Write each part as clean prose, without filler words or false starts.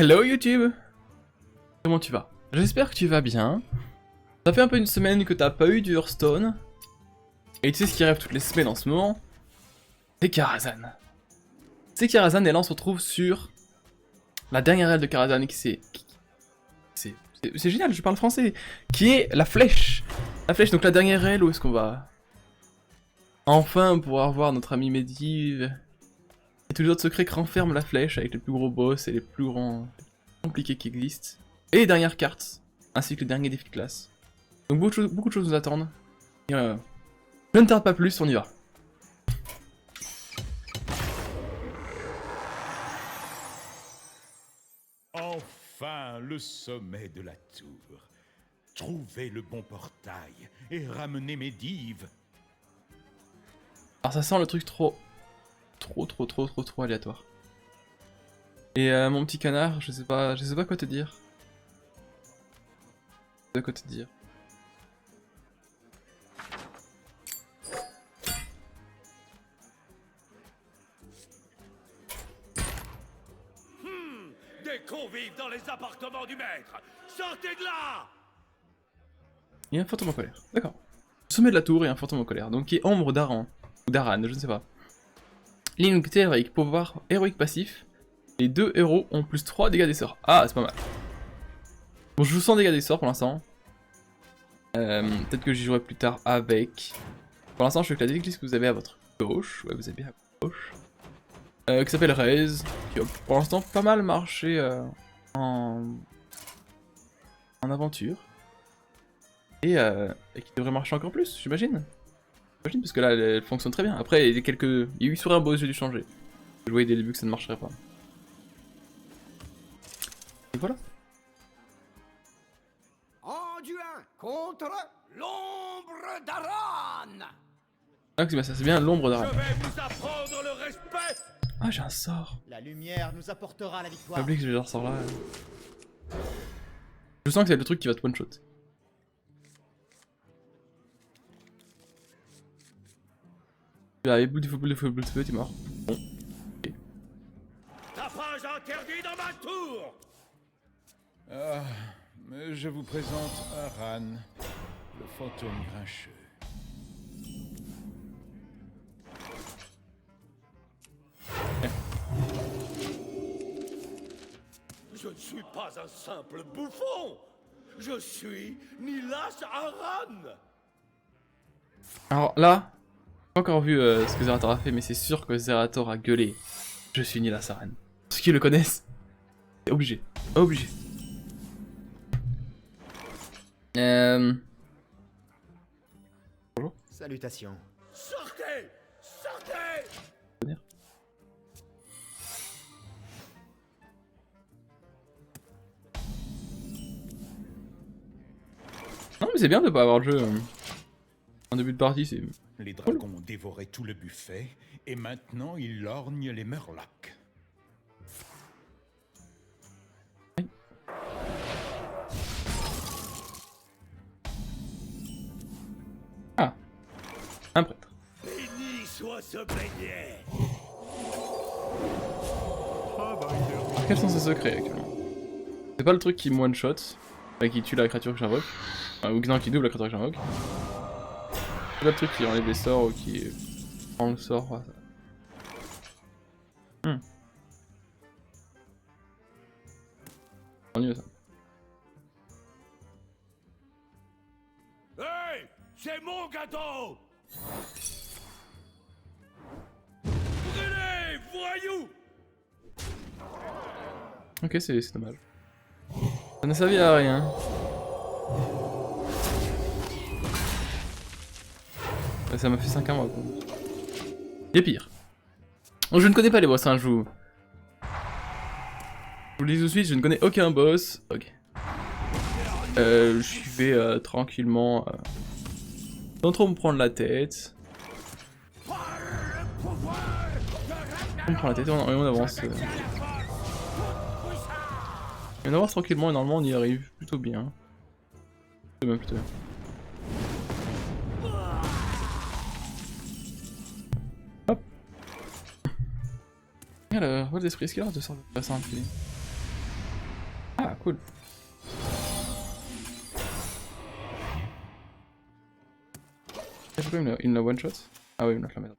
Hello YouTube! Comment tu vas? J'espère que tu vas bien. Ça fait un peu une semaine que t'as pas eu du Hearthstone. Et tu sais ce qui rêve toutes les semaines en ce moment? C'est Karazhan. C'est Karazhan et là on se retrouve sur la dernière aile de Karazhan qui c'est génial, je parle français. Qui est la flèche. La flèche, donc la dernière aile où est-ce qu'on va enfin pouvoir voir notre ami Medivh et tous les autres secrets que renferme la flèche avec les plus gros boss et les plus grands compliqués qui existent. Et les dernières cartes, ainsi que les derniers défis de classe. Donc beaucoup de choses nous attendent. Et je ne tarde pas plus, on y va. Enfin, le sommet de la tour. Trouvez le bon portail et ramenez Medivh. Alors ça sent le truc trop aléatoire. Et mon petit canard, je sais pas quoi te dire. Je sais pas quoi te dire. Des convives dans les appartements du maître. Sortez de là! Il y a un fantôme en colère, d'accord. Au sommet de la tour, il y a un fantôme en colère, donc qui est Ombre d'Aran, ou d'Aran, je ne sais pas. Ligne héroïque, pouvoir héroïque passif. Les deux héros ont plus 3 dégâts des sorts. Ah, c'est pas mal. Bon, je joue sans dégâts des sorts pour l'instant. Peut-être que j'y jouerai plus tard avec. Pour l'instant, je fais que la déclisse que vous avez à votre gauche. Ouais, vous avez à votre gauche. Qui s'appelle Raze. Qui a pour l'instant pas mal marché en aventure. Et qui devrait marcher encore plus, j'imagine. J'imagine, parce que là, elle fonctionne très bien. Après, il y a 8 sur un boss, j'ai dû changer. Je voyais dès le début que ça ne marcherait pas. Et voilà. Anduin contre l'ombre d'Aran. Ah, c'est bien l'ombre Je d'Aran. vais vous apprendre le respect! Ah, j'ai un sort. La lumière nous apportera la J'ai victoire. oublié que j'ai un sort là. Je sens que c'est le truc qui va te one-shot. Allez, boule de feu, t'es mort. Bon. Okay. Tapage interdit dans ma tour! Ah, mais je vous présente Aran, le fantôme grincheux. Je ne suis pas un simple bouffon! Je suis Nilas Aran! Alors là, j'ai pas encore vu ce que Zerator a fait, mais c'est sûr que Zerator a gueulé. Je suis Nilas Aran. Pour ceux qui le connaissent, c'est obligé. Obligé. Bonjour. Salutations. Sortez! Sortez! Non mais c'est bien de pas avoir de jeu en début de partie, c'est... Les dragons ont dévoré tout le buffet, et maintenant ils lorgnent les murlocs. Ah, un prêtre. Béni soit ce beignet! Quels sont ses secrets actuellement? C'est pas le truc qui me one-shot, qui tue la créature que j'invoque, ou non, qui double la créature que j'invoque. C'est pas le truc qui enlève les sorts ou qui prend le sort. Ouais, ça. C'est mieux ça. Hey! C'est mon gâteau! Brûlez, voyous! Ok, c'est dommage. Ça ne servait à rien. Ça m'a fait 5 à moi quoi. Il y a pire. Je ne connais pas les boss, hein, je vous le dis tout de suite, je ne connais aucun boss. Ok. Je vais tranquillement, sans trop me prendre la tête. On me prend la tête et on avance. Et on avance tranquillement et normalement on y arrive plutôt bien. Même plutôt bien. Hop. Et alors, vol d'esprit, est-ce qu'il y aura 200 de passants infinis? 200 cool. Pourquoi il me la one shot? Ah oui, il me la mettre.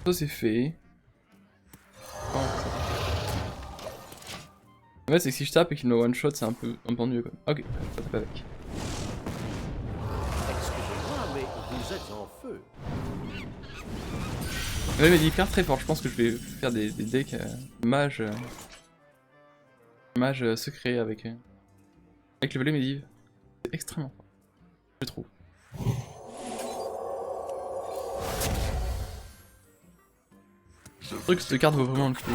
Ça c'est fait. Oh, en fait, c'est que si je tape et qu'il me one shot, c'est un peu mieux quand même. Ok, je vais taper avec. Excusez-moi, mais vous êtes en feu. Ouais, mais il est hyper très fort. Je pense que je vais faire des decks mage. Mage secret avec le volet médiv. C'est extrêmement fort. Je trouve. Je trouve que cette carte vaut vraiment le coup.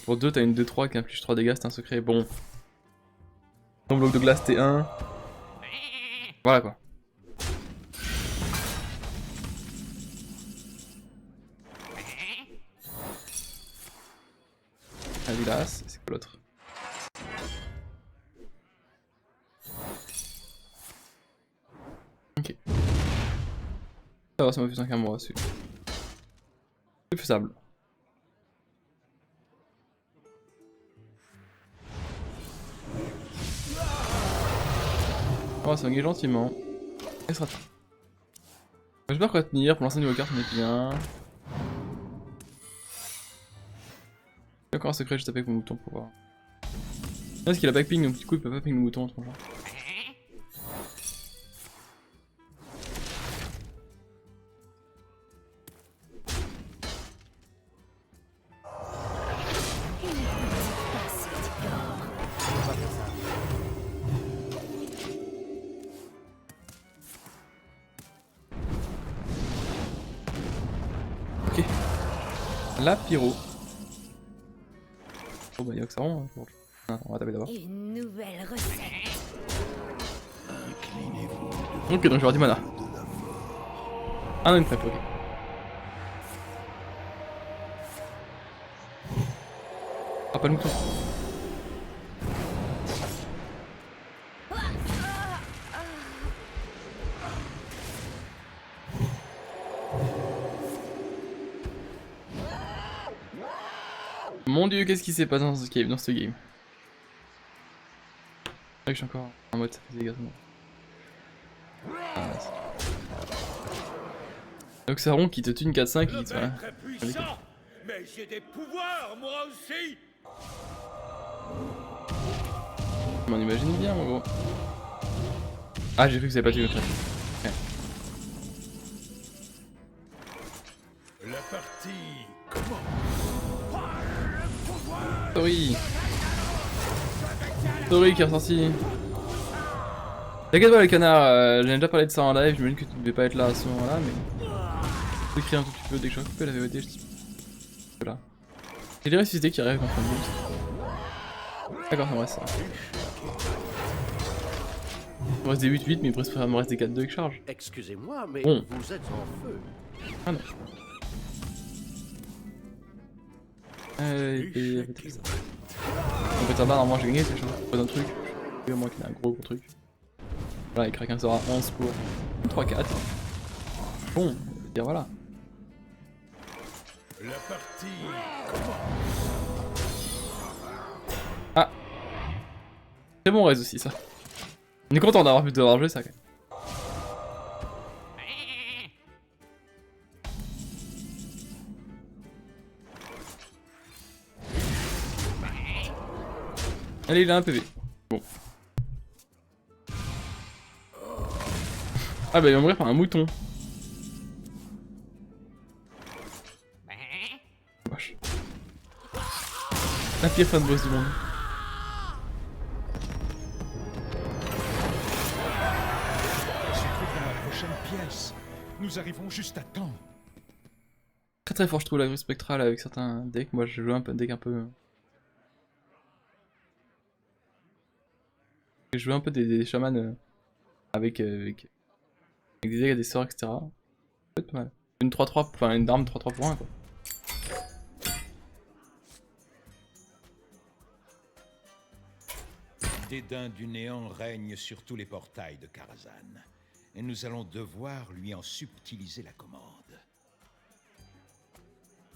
Pour 2, t'as une 2-3 qui inflige 3 dégâts, c'est un secret. Bon. Ton bloc de glace, T1. Voilà quoi. La glace, c'est quoi l'autre? Ok. Ça va, ça m'a fait 5 à moi aussi. C'est faisable. On va s'engager gentiment. Extra. J'espère qu'on va tenir. Pour l'instant, niveau carte, on est bien. Il y a encore un secret juste avec mon mouton pour voir. Parce qu'il a pas ping, donc du coup, il peut pas ping le mouton en tronchant. Ok. La pyro. Oh bah y'a que ça rend. Non, on va taper d'abord. Une nouvelle recette. Ok, donc je vais avoir du mana. Ah non, une prep, ok. Ah, pas le mouton. Mon dieu, qu'est-ce qui s'est passé dans ce game, C'est vrai que je suis encore en mode ça fait des dégâts. Ah, donc c'est Ron qui te tue une 4-5 qui te fait. Très puissant, mais j'ai des pouvoirs, moi aussi. Je m'en imagine bien, mon gros. Ah, j'ai cru que ça avait pas tué le chat. Okay. La partie commence. Sorry. Sorry qui est ressorti. T'inquiète pas le canard, j'en ai déjà parlé de ça en live, j'imagine que tu devais pas être là à ce moment-là, mais... Je peux écrire un tout petit peu dès que je récupère la VOD, je dis... Voilà. J'ai des ressuscités qui arrivent contre un monstre. D'accord, ça me reste ça. Il me reste des 8-8, mais il me reste des 4-2 qui chargent. Excusez-moi, mais Bon. vous êtes en feu. Ah non. Et... On peut tabac, normalement j'ai gagné, c'est chaud. Pas d'un truc. Je moi qui a un gros truc. Voilà, il craque un sort à 11 pour 3-4. Bon, on va dire voilà. La partie commence. Ah. Très bon raise aussi ça. On est content d'avoir joué ça quand même. Allez, il a un PV. Bon. Ah bah il va mourir par un mouton. Wesh. La pire fin de boss du monde. Elle se trouve dans la prochaine pièce. Nous arrivons juste à temps. Très très fort je trouve la grille spectrale avec certains decks. Moi je joue un peu deck un peu... J'ai joué un peu des chamans avec des decks, des sorts, etc. Ça peut être pas mal. Une 3-3, enfin une arme 3-3 pour 1 quoi. dédain du néant règne sur tous les portails de Karazhan, et nous allons devoir lui en subtiliser la commande.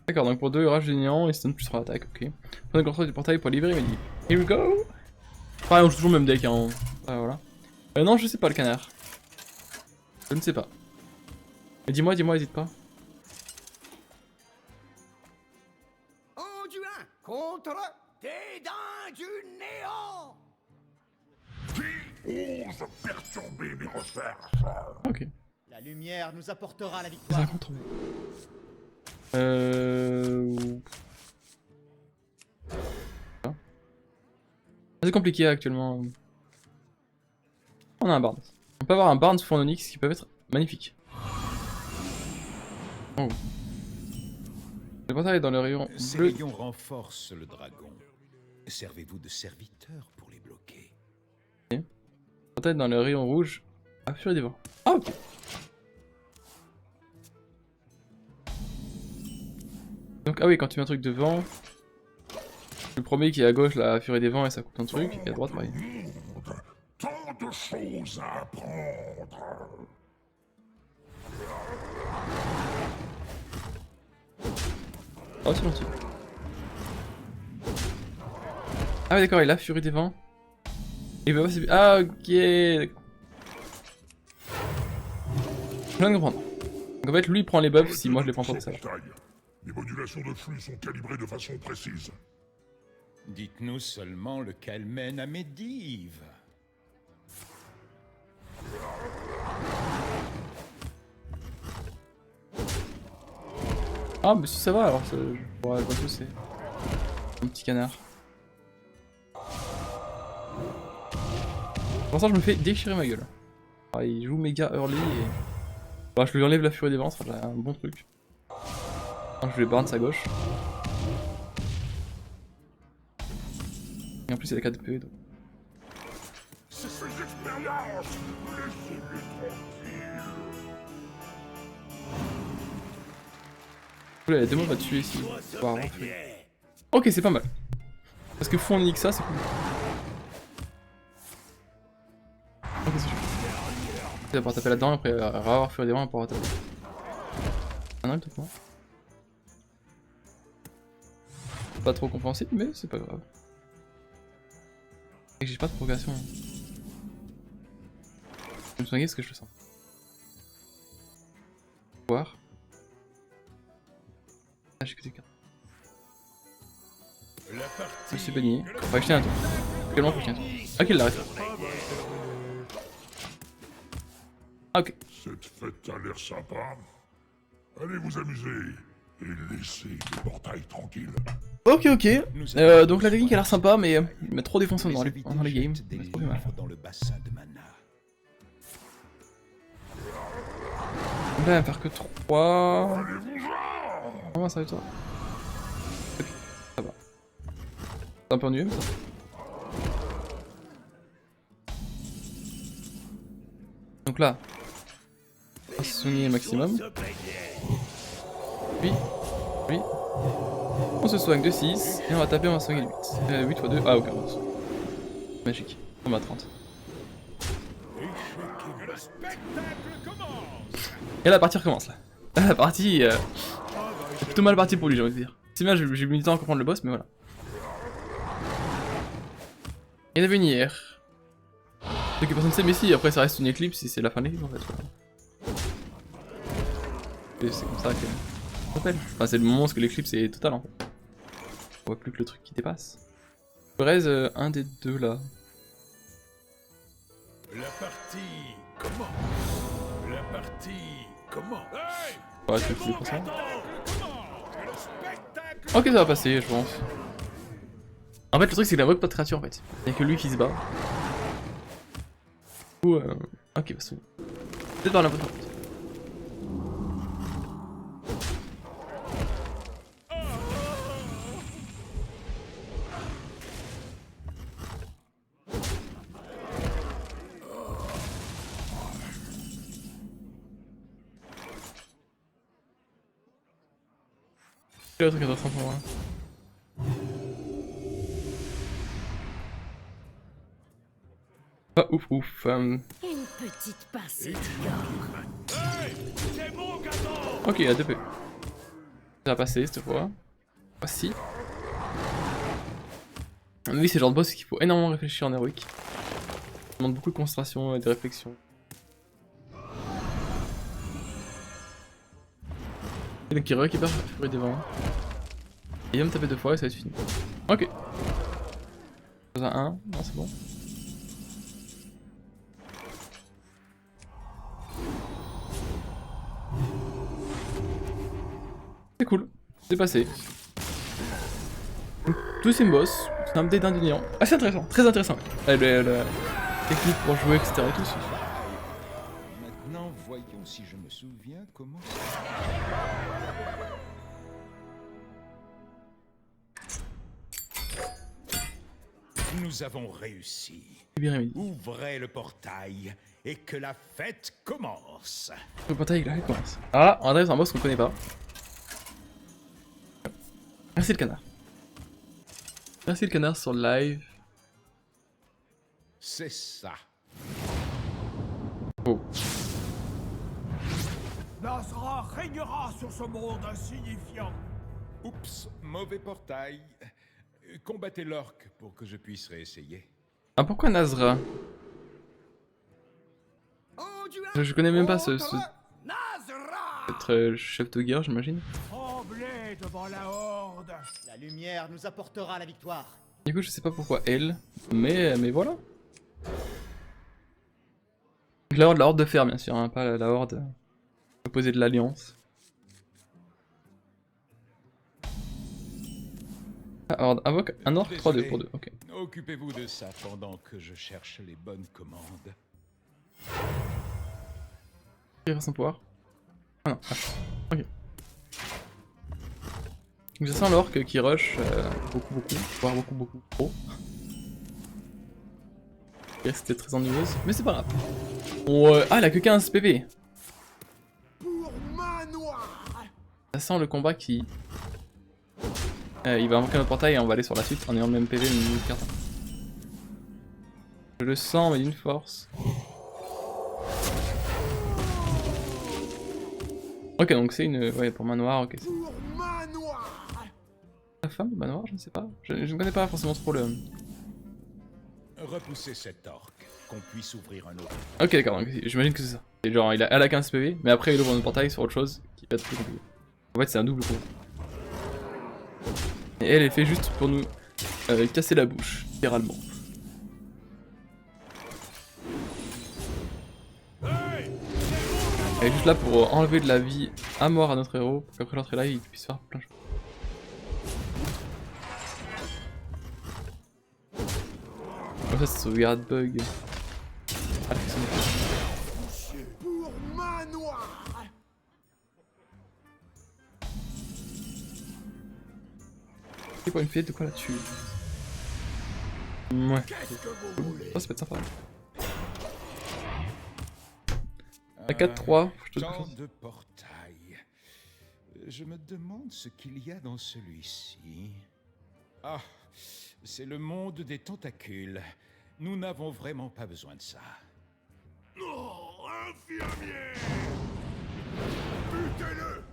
D'accord, donc pour 2 rage du néant et stun plus 3 attaques, ok. Prenez le contrôle du portail pour libérer Mehdi. Here we go. Pareil, on joue toujours le même deck, hein. Ah, voilà. Non, je sais pas le canard. Je ne sais pas. Mais dis-moi, hésite pas. Anduin contre Dédain du néant. Qui ose perturber mes recherches? Ok. La lumière nous apportera la C'est victoire. un contre. C'est compliqué actuellement. On a un Barnes. On peut avoir un Barnes ou un Onyx qui peuvent être magnifiques. Oh. Le portail est dans le rayon Ces bleu. rayons renforcent le dragon. Servez-vous de serviteur pour les bloquer. Le portail est dans le rayon rouge. Ah, furie des vents. Ah, ok. Donc, ah oui, quand tu mets un truc devant, le premier qui est à gauche, la furie des vents, et ça coupe un truc, et à droite, pareil. Tant de choses à apprendre. Oh, c'est gentil. Ah, ouais, d'accord, il a furie des vents. Il peut passer. Ah, ok. Je viens de comprendre. Donc, en fait, lui, il prend les buffs si moi je les prends pas au passage. Les modulations de flux sont calibrées de façon précise. Dites-nous seulement lequel mène à Medivh. Ah, mais si ça va alors, je pourrais pas pousser. Un petit canard. Pour ça, je me fais déchirer ma gueule. Ah, il joue méga early et. Bah, je lui enlève la furie des vents, ça sera déjà un bon truc. Ah, je vais barne sa gauche. Et en plus, il a 4 PV donc. C'est ces expériences. Laissez-les tranquilles. Oula, la démon va tuer ici. Wow, ok, c'est pas mal. Parce que fond on nique ça, c'est cool. Ok, c'est chaud. Il va pouvoir taper là-dedans, après avoir furie des vents, on pourra taper. Ah non, peut-être pas. Pas trop compréhensible, mais c'est pas grave. Et que j'ai pas de progression. Je vais me soigner ce que je le sens. Voir. Ah, j'ai que des cartes. Je suis banni. Faut acheter un tour. Quellement faut acheter un tour. Ah, qu'il l'arrête. Ah, ok. Cette fête a l'air sympa. Allez vous amuser et laissez le portail tranquille. Ok, ok. Donc la technique a l'air sympa, mais il met trop défoncé dans les games. Des C'est trop mal. livres dans le bassin de mana. Donc là, il va faire que 3. Comment ça va toi? Ok, ça va. C'est un peu ennuyeux, mais ça va. Donc là, on va se soigner maximum. Puis, on se soigne de 6 et on va taper, on va soigner de 8. 8 x 2, ah ok, magique. On va à 30. Et la partie recommence là. La partie c'est plutôt mal parti pour lui, j'ai envie de dire. C'est bien, j'ai mis du temps à comprendre le boss, mais voilà. Et d'avenir. Ce que personne ne sait, mais si, après ça reste une éclipse et c'est la fin de l'éclipse en fait. Voilà. Et c'est comme ça que ça s'appelle. Enfin, c'est le moment où l'éclipse est totale en fait. On voit plus que le truc qui dépasse. Je reste un des deux là. La partie. Comment? La partie. Comment? Hey! Ouais, c'est plus pour ça. Ok, ça va passer, je pense. En fait, le truc, c'est qu'il invoque pas de créature en fait. Il n'y a que lui qui se bat. Du coup, ok, bah c'est bon. Peut-être dans la bonne route. Quel autre truc intéressant pour moi? ouf ouf. Une petite pincée d'or. Ok, il a 2 PV. Ça va passer cette fois. Voici. Oui, c'est le genre de boss qu'il faut énormément réfléchir en héroïque. Ça demande beaucoup de concentration et de réflexion. Et donc il récupère la furie des vents. Et il va me taper 2 fois et ça va être fini. Ok. Chose à 1, non c'est bon. C'est cool, c'est passé. Donc, deuxième boss, c'est un update d'indignement. Assez intéressant, très intéressant. La technique pour jouer, etc. et tout. Maintenant, voyons si je me souviens comment... Nous avons réussi. C'est bien remis. Ouvrez le portail et que la fête commence. Le portail là, il commence. Ah, on arrive sur un boss qu'on connaît pas. Merci le canard. Merci le canard sur le live. C'est ça. Oh. Nazra régnera sur ce monde insignifiant. Oups, mauvais portail. Combattez l'orque pour que je puisse réessayer. Ah, pourquoi Nazra? Je connais même pas ce Nazra. être chef de guerre, j'imagine. Tremblez devant la horde. La lumière nous apportera la victoire. Du coup, je sais pas pourquoi elle, mais voilà. La horde de fer, bien sûr, hein, pas la horde opposée de l'Alliance. Ah, horde, invoque un orc 3-2 pour 2, ok. Occupez-vous de ça pendant que je cherche les bonnes commandes. Il va son pouvoir. Ah non, ah, ok. Donc je sens l'orc qui rush beaucoup, voire beaucoup trop. Et c'était très ennuyeuse, mais c'est pas grave. Bon, ah, elle a que 15 PV. Pour Manoir. Ça sent le combat qui... il va invoquer notre portail et on va aller sur la suite en ayant le même PV, mais une carte. Je le sens, mais d'une force. Ok, donc c'est une... Ouais, pour manoir, ok. Pour Manoir. La femme de manoir, je ne sais pas. Je ne connais pas forcément trop le... Repoussez cet orque, qu'on puisse ouvrir un autre. Ok, d'accord, donc j'imagine que c'est ça. Et genre, elle a 15 PV, mais après il ouvre un portail sur autre chose qui va être plus compliqué. En fait, c'est un double combat. Et elle est fait juste pour nous casser la bouche, littéralement. Elle est juste là pour enlever de la vie à mort à notre héros, pour qu'après l'autre est là, il puisse faire plein de choses. Comme ça, c'est sauvegarde bug. Ah, Pour Manoir. c'est quoi une fillette de quoi là-dessus? Ouais. Oh, ça peut être sympa. À 4-3, je te Tant dis. de portails. Je me demande ce qu'il y a dans celui-ci. Ah, c'est le monde des tentacules. Nous n'avons vraiment pas besoin de ça. Oh, infirmier. Butez-le.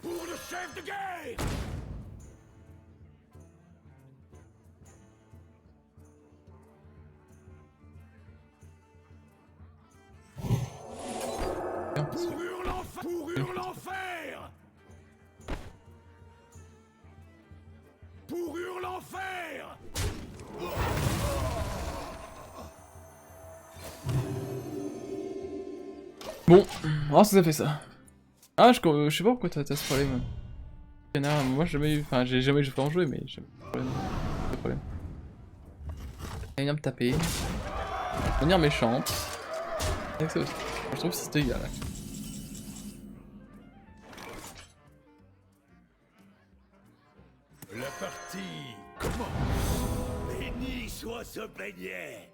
Pour le chef de guerre. Pour Hurlenfer. Pour Hurlenfer. Bon, alors ça fait ça. Ah, je sais pas pourquoi t'as ce problème. Canard, moi j'ai jamais eu. Enfin, j'ai jamais eu de en jouer, mais j'ai pas de problème. Elle vient me taper. Venir méchante. Avec ça aussi. Je trouve que c'était égal. La partie commence. Béni soit ce beignet.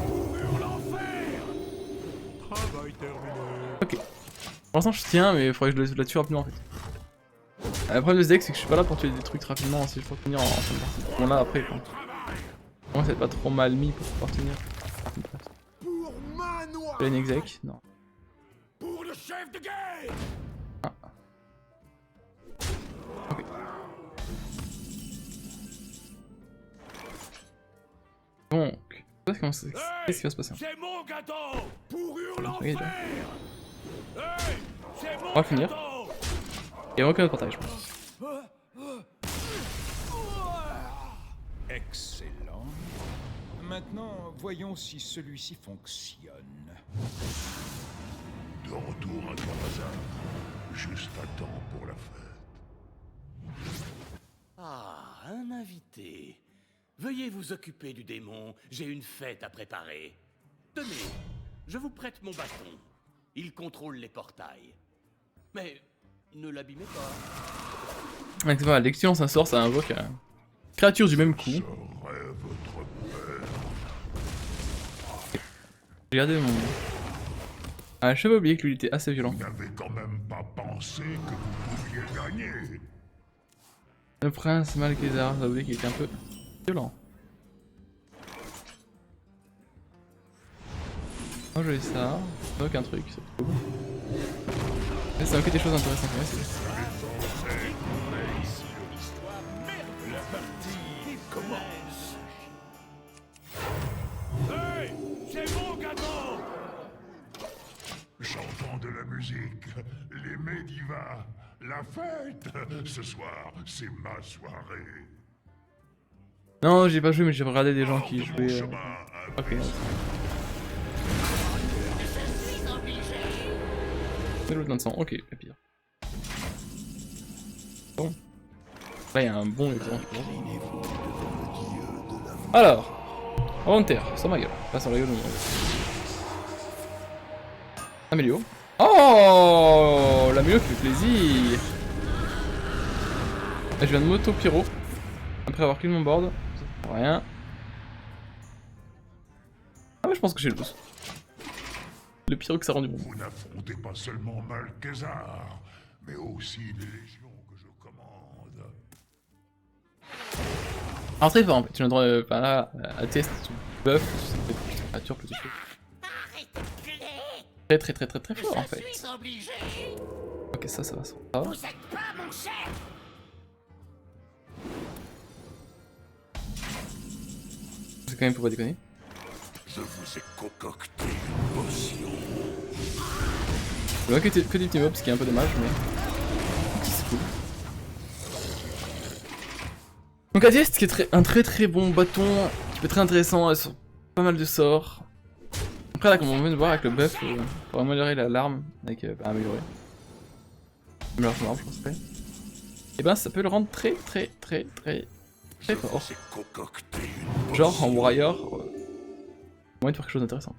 Pour bataille terminée. Ok. Pour l'instant je tiens, mais il faudrait que je la tue rapidement en fait. Le problème de ce deck c'est que je suis pas là pour tuer des trucs rapidement si je peux tenir en fin de partie. Bon là après quoi. Moi c'est pas trop mal mis pour pouvoir tenir. Pour Manoir. Une exec, non. Pour le chef de guerre. Ah. Ok. Donc, qu'est-ce qui va se passer? C'est mon gâteau. Pour Hurlant Ok, Fer. Hey, c'est mon on va finir. gâteau. Et on va aucun portail je pense. Excellent. Maintenant, voyons si celui-ci fonctionne. De retour à ton bazar. Juste à temps pour la fête. Ah, un invité. Veuillez vous occuper du démon, j'ai une fête à préparer. Tenez, je vous prête mon bâton. Il contrôle les portails. Mais ne l'abîmez pas. Donc voilà, l'excellence un sort, ça invoque créature du même coup. Serait votre père. J'ai gardé mon... Ah, j'avais oublié que lui était assez violent. Vous n'avez quand même pas pensé que vous pouviez gagner. Le prince Malkézar, j'avais oublié qu'il était un peu violent. Moi je vais ça, ça invoque un truc, c'est cool. Mais ça invoque des choses intéressantes, ouais, c'est... La partie commence. Hey, c'est mon gâteau. J'entends de la musique, les Medivas, la fête. Ce soir, c'est ma soirée. Non, j'ai pas joué, mais j'ai regardé des gens qui Hors de mon jouaient... chemin, Ok. C'est l'autre dans le sang, ok, pas pire. Bon. Là, il y a un bon exemple. Alors, inventaire, sur ma gueule, pas sur la gueule de mon monde. Amélio. Oh, l'Amélio qui fait plaisir. Là, je viens de m'auto-pyro. Après avoir clean mon board, ça sert à rien. Ah, mais je pense que j'ai le boss. Le pyro que ça rend du bon. vous n'affrontez pas seulement Malkézar, mais aussi les légions que je commande. Alors très fort en fait, tu as le droit à test, tu buff, cette créature plutôt. Très fort en fait. Ok, ça va, ça va. Vous êtes pas mon chef. C'est quand même pour pas déconner. Je vous ai concocté une potion. Je vois que des petits mobs, ce qui est un peu dommage, mais c'est cool. Donc Adiest qui est un très bon bâton, qui peut être très intéressant sur pas mal de sorts. Après là comme on vient de voir avec le buff, pour améliorer l'arme, avec améliorer. Améliorer son arme je pense après. Et ben ça peut le rendre très fort. Genre en warrior, moyen de faire quelque chose d'intéressant.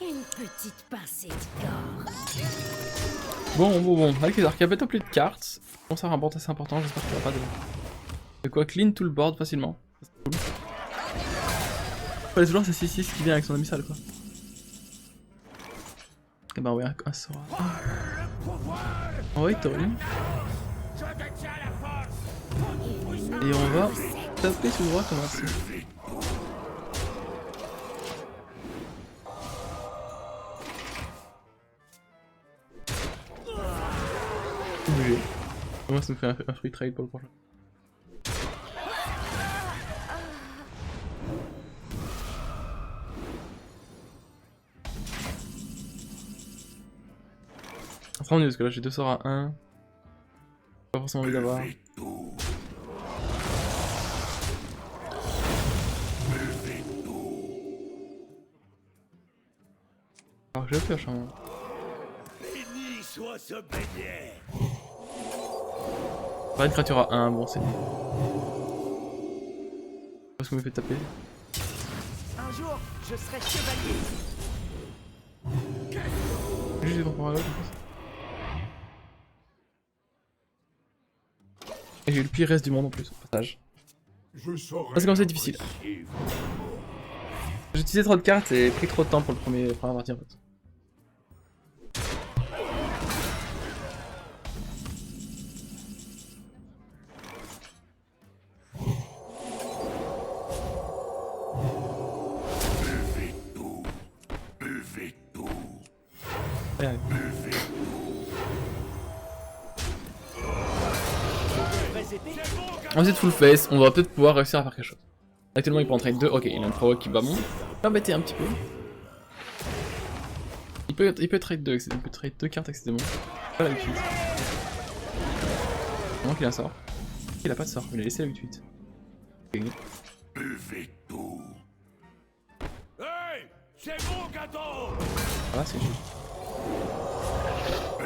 Une petite pincée de corps. Bon, avec les arcs, il y a peut-être plus de cartes. Bon, ça rapporte assez important, j'espère qu'il n'y aura pas de quoi clean tout le board facilement. C'est cool. Après, toujours c'est 6-6 qui vient avec son abyssal quoi. Et bah ouais, un sort. Oh oui, Torin. Et on va taper sur le droit comme ça. Obligé. Moi ça me fait un free trade pour le prochain. Après on est parce que là j'ai 2 sorts à 1. Pas forcément envie d'avoir. Alors que je pioche hein. Béni soit ce beignet. Pas une créature à 1, bon c'est... Parce qu'on me fait taper. Un jour, je serai chevalier. Juste des vampires à l'autre, je pense. Et j'ai eu le pire reste du monde en plus, au passage. Je saurais. Ça, c'est comme c'est difficile. apprécier. J'ai utilisé trop de cartes et pris trop de temps pour le première partie en fait. Buvez tout. Buvez tout. Ouais. On va essayer de full face, on va peut-être pouvoir réussir à faire quelque chose. Actuellement il peut en trade 2, ok, il a une provoque qui bat bon. Il va embêter un petit peu. Il peut trade 2 avec il peut trade 2 cartes avec ses démons. Pas la 8-8. Comment qu'il a un sort? Il a pas de sort, il a laissé la 8-8. Okay. Buvez tout. Hey, c'est mon gâteau. Ah c'est juste.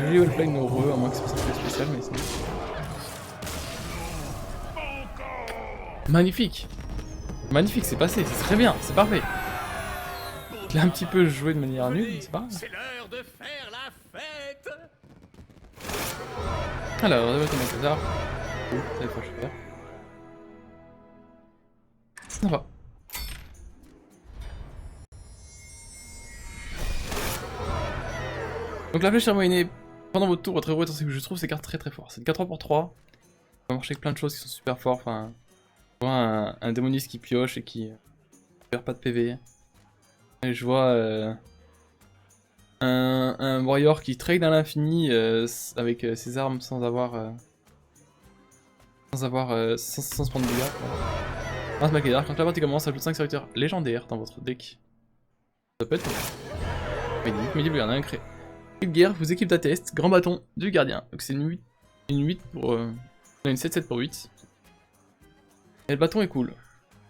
J'ai eu le play heureux, à moins que ce soit spécial, mais c'est... Magnifique! Magnifique, c'est passé, c'est très bien, c'est parfait. Il a un petit peu joué de manière nulle, mais c'est pas grave. C'est l'heure de faire la fête. Alors, on va mettre un César. Oh, ça va être faire. Ça va. Donc la flèche à moyenner pendant votre tour, votre héros est en que je trouve ces cartes très très fortes. C'est une 4-3 pour 3. Ça va marcher avec plein de choses qui sont super fortes. Enfin, je vois un démoniste qui pioche et qui perd pas de PV. Et je vois un warrior qui trade à l'infini avec ses armes sans se prendre de dégâts. Lance Makedar, quand la partie commence, ajoute 5 serviteurs légendaires dans votre deck. Ça peut être Midi, vous gardez un cré. Guerre, vous équipe d'attest, grand bâton du gardien. Donc c'est une 8 pour. Une 7-7 pour 8. Et le bâton est cool. Le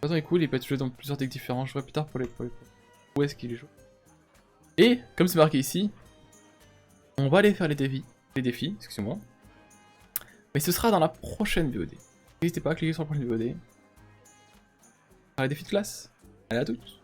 bâton est cool, il peut être joué dans plusieurs decks différents. Je verrai plus tard pour les. Où est-ce qu'il est joué. Et, comme c'est marqué ici, on va aller faire les défis, excusez-moi. Mais ce sera dans la prochaine VOD. N'hésitez pas à cliquer sur la prochaine VOD. Faire les défis de classe. Allez à toutes.